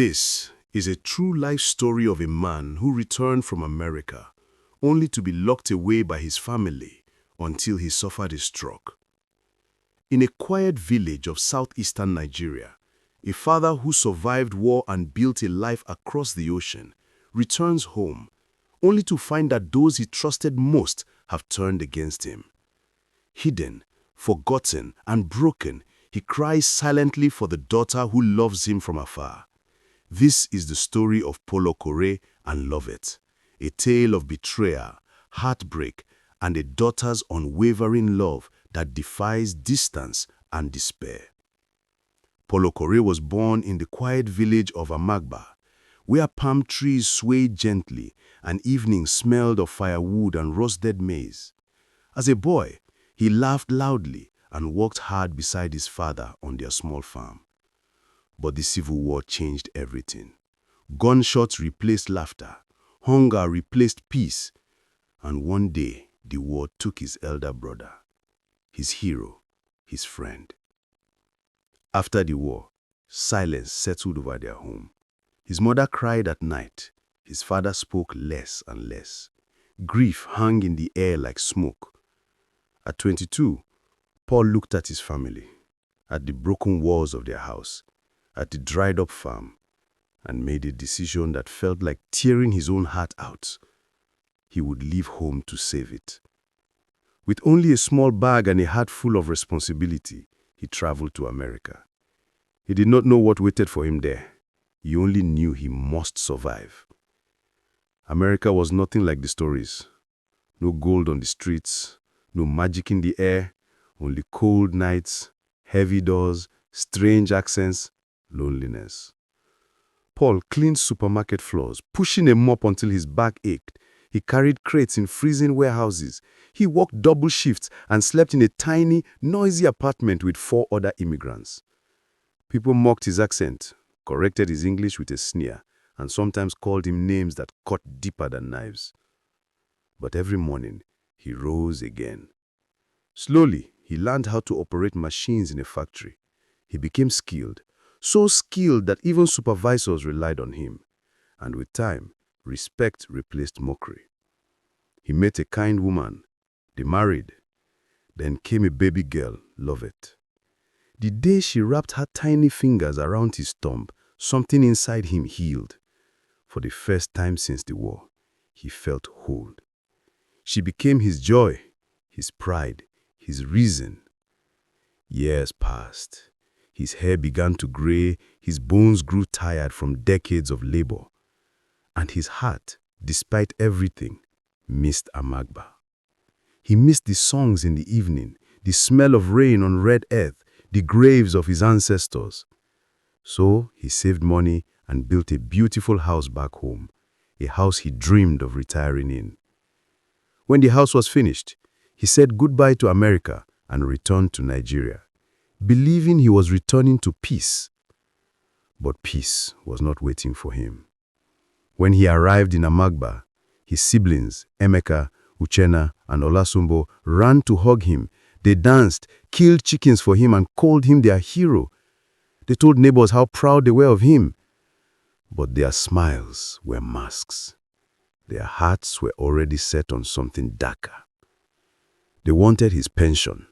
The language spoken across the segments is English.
This is a true life story of a man who returned from America, only to be locked away by his family until he suffered a stroke. In a quiet village of southeastern Nigeria, a father who survived war and built a life across the ocean returns home, only to find that those he trusted most have turned against him. Hidden, forgotten, and broken, he cries silently for the daughter who loves him from afar. This is the story of Paulo Correa and Lovett, a tale of betrayal, heartbreak, and a daughter's unwavering love that defies distance and despair. Paulo Correa was born in the quiet village of Amagba, where palm trees swayed gently and evenings smelled of firewood and roasted maize. As a boy, he laughed loudly and worked hard beside his father on their small farm. But the Civil War changed everything. Gunshots replaced laughter, hunger replaced peace, and one day the war took his elder brother, his hero, his friend. After the war, silence settled over their home. His mother cried at night. His father spoke less and less. Grief hung in the air like smoke. At 22, Paul looked at his family, at the broken walls of their house, at the dried-up farm, and made a decision that felt like tearing his own heart out. He would leave home to save it. With only a small bag and a heart full of responsibility, he traveled to America. He did not know what waited for him there. He only knew he must survive. America was nothing like the stories. No gold on the streets, no magic in the air, only cold nights, heavy doors, strange accents, loneliness. Paul cleaned supermarket floors, pushing a mop until his back ached. He carried crates in freezing warehouses. He worked double shifts and slept in a tiny, noisy apartment with 4 other immigrants. People mocked his accent, corrected his English with a sneer, and sometimes called him names that cut deeper than knives. But every morning, he rose again. Slowly, he learned how to operate machines in a factory. He became skilled, so skilled that even supervisors relied on him. And with time, respect replaced mockery. He met a kind woman. They married. Then came a baby girl, Lovett. The day she wrapped her tiny fingers around his thumb, something inside him healed. For the first time since the war, he felt whole. She became his joy, his pride, his reason. Years passed. His hair began to gray, his bones grew tired from decades of labor. And his heart, despite everything, missed Amagba. He missed the songs in the evening, the smell of rain on red earth, the graves of his ancestors. So he saved money and built a beautiful house back home, a house he dreamed of retiring in. When the house was finished, he said goodbye to America and returned to Nigeria, believing he was returning to peace. But peace was not waiting for him. When he arrived in Amagba, his siblings, Emeka, Uchenna, and Olasumbo, ran to hug him. They danced, killed chickens for him, and called him their hero. They told neighbors how proud they were of him. But their smiles were masks. Their hearts were already set on something darker. They wanted his pension.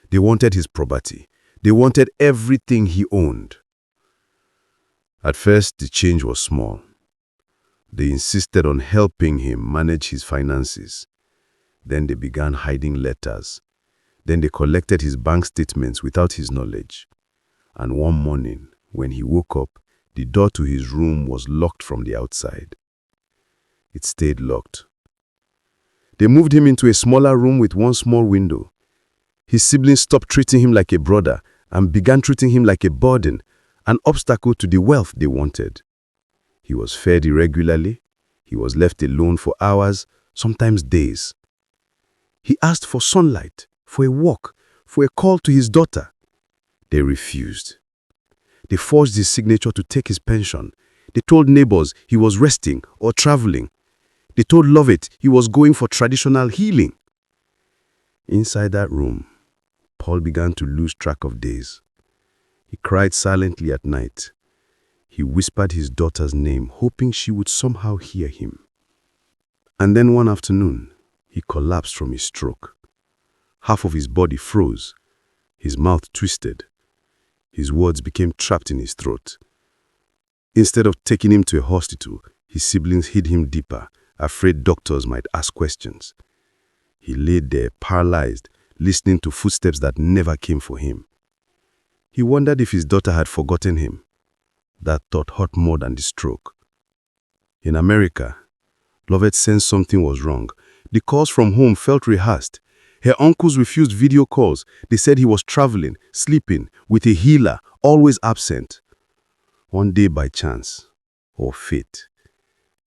They wanted his property. They wanted everything he owned. At first, the change was small. They insisted on helping him manage his finances. Then they began hiding letters. Then they collected his bank statements without his knowledge. And one morning, when he woke up, the door to his room was locked from the outside. It stayed locked. They moved him into a smaller room with one small window. His siblings stopped treating him like a brother and began treating him like a burden, an obstacle to the wealth they wanted. He was fed irregularly. He was left alone for hours, sometimes days. He asked for sunlight, for a walk, for a call to his daughter. They refused. They forged his signature to take his pension. They told neighbors he was resting or traveling. They told Lovett he was going for traditional healing. Inside that room, Paul began to lose track of days. He cried silently at night. He whispered his daughter's name, hoping she would somehow hear him. And then one afternoon, he collapsed from his stroke. Half of his body froze, his mouth twisted. His words became trapped in his throat. Instead of taking him to a hospital, his siblings hid him deeper, afraid doctors might ask questions. He lay there, paralyzed, listening to footsteps that never came for him. He wondered if his daughter had forgotten him. That thought hurt more than the stroke. In America, Lovett sensed something was wrong. The calls from home felt rehearsed. Her uncles refused video calls. They said he was traveling, sleeping, with a healer, always absent. One day by chance, or fate,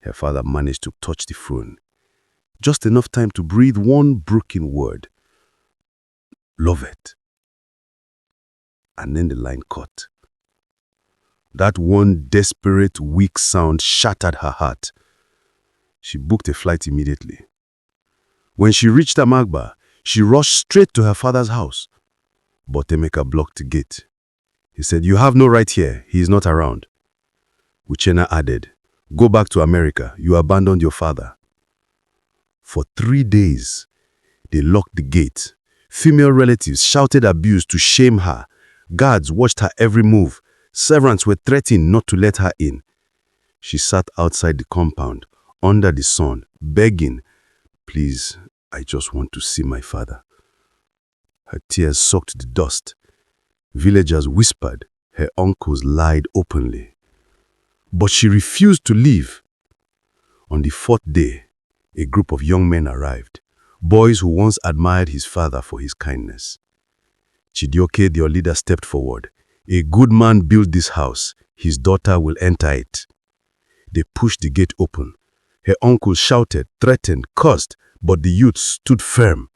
her father managed to touch the phone. Just enough time to breathe one broken word. Lovett. And then the line cut. That one desperate, weak sound shattered her heart. She booked a flight immediately. When she reached Amagba, she rushed straight to her father's house. But Emeka blocked the gate. He said, "You have no right here. He is not around." Uchenna added, "Go back to America. You abandoned your father." For 3 days, they locked the gate. Female relatives shouted abuse to shame her. Guards watched her every move. Servants were threatening not to let her in. She sat outside the compound, under the sun, begging, "Please, I just want to see my father." Her tears soaked the dust. Villagers whispered, her uncles lied openly. But she refused to leave. On the 4th day, a group of young men arrived, boys who once admired his father for his kindness. Chidioke, their leader, stepped forward. "A good man built this house. His daughter will enter it." They pushed the gate open. Her uncle shouted, threatened, cursed, but the youth stood firm.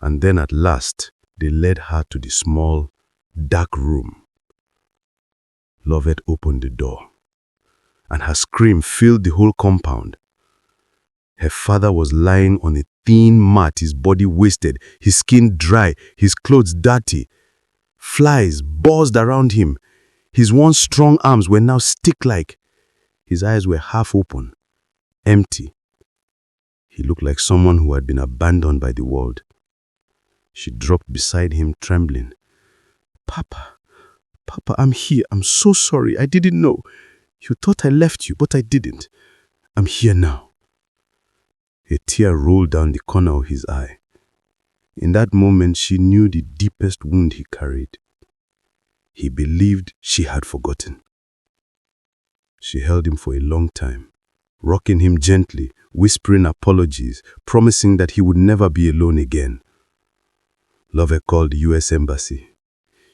And then at last, they led her to the small, dark room. Lovett opened the door, and her scream filled the whole compound. Her father was lying on a thin mat, his body wasted, his skin dry, his clothes dirty. Flies buzzed around him. His once strong arms were now stick-like. His eyes were half open, empty. He looked like someone who had been abandoned by the world. She dropped beside him, trembling. Papa, I'm here. I'm so sorry. I didn't know. You thought I left you, but I didn't. I'm here now." A tear rolled down the corner of his eye. In that moment, she knew the deepest wound he carried. He believed she had forgotten. She held him for a long time, rocking him gently, whispering apologies, promising that he would never be alone again. Lovett called the U.S. Embassy.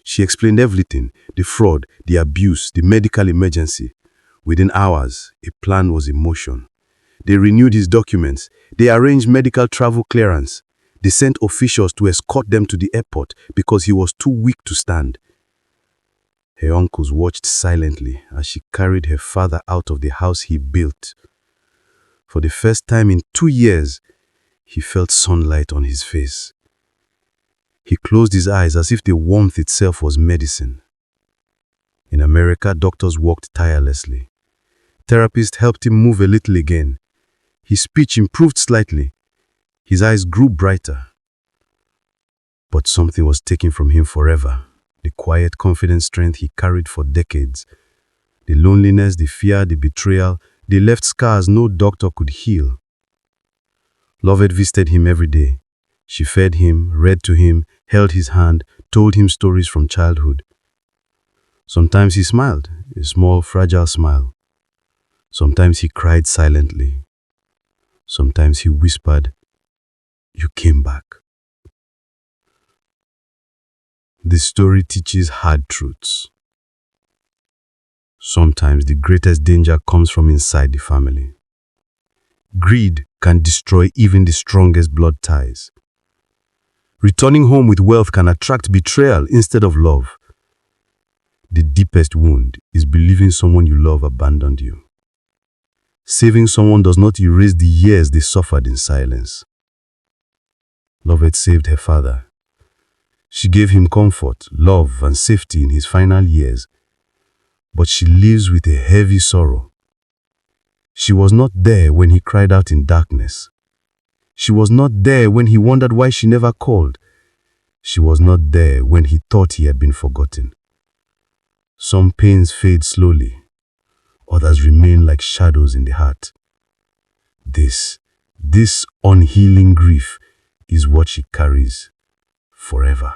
She explained everything, the fraud, the abuse, the medical emergency. Within hours, a plan was in motion. They renewed his documents. They arranged medical travel clearance. They sent officials to escort them to the airport because he was too weak to stand. Her uncles watched silently as she carried her father out of the house he built. For the first time in 2 years, he felt sunlight on his face. He closed his eyes as if the warmth itself was medicine. In America, doctors worked tirelessly. Therapists helped him move a little again. His speech improved slightly. His eyes grew brighter. But something was taken from him forever. The quiet, confident strength he carried for decades. The loneliness, the fear, the betrayal, they left scars no doctor could heal. Lovett visited him every day. She fed him, read to him, held his hand, told him stories from childhood. Sometimes he smiled, a small, fragile smile. Sometimes he cried silently. Sometimes he whispered, "You came back." This story teaches hard truths. Sometimes the greatest danger comes from inside the family. Greed can destroy even the strongest blood ties. Returning home with wealth can attract betrayal instead of love. The deepest wound is believing someone you love abandoned you. Saving someone does not erase the years they suffered in silence. Lovett saved her father. She gave him comfort, love, and safety in his final years. but she lives with a heavy sorrow. She was not there when he cried out in darkness. She was not there when he wondered why she never called. She was not there when he thought he had been forgotten. Some pains fade slowly, others remain like shadows in the heart. This unhealing grief is what she carries forever.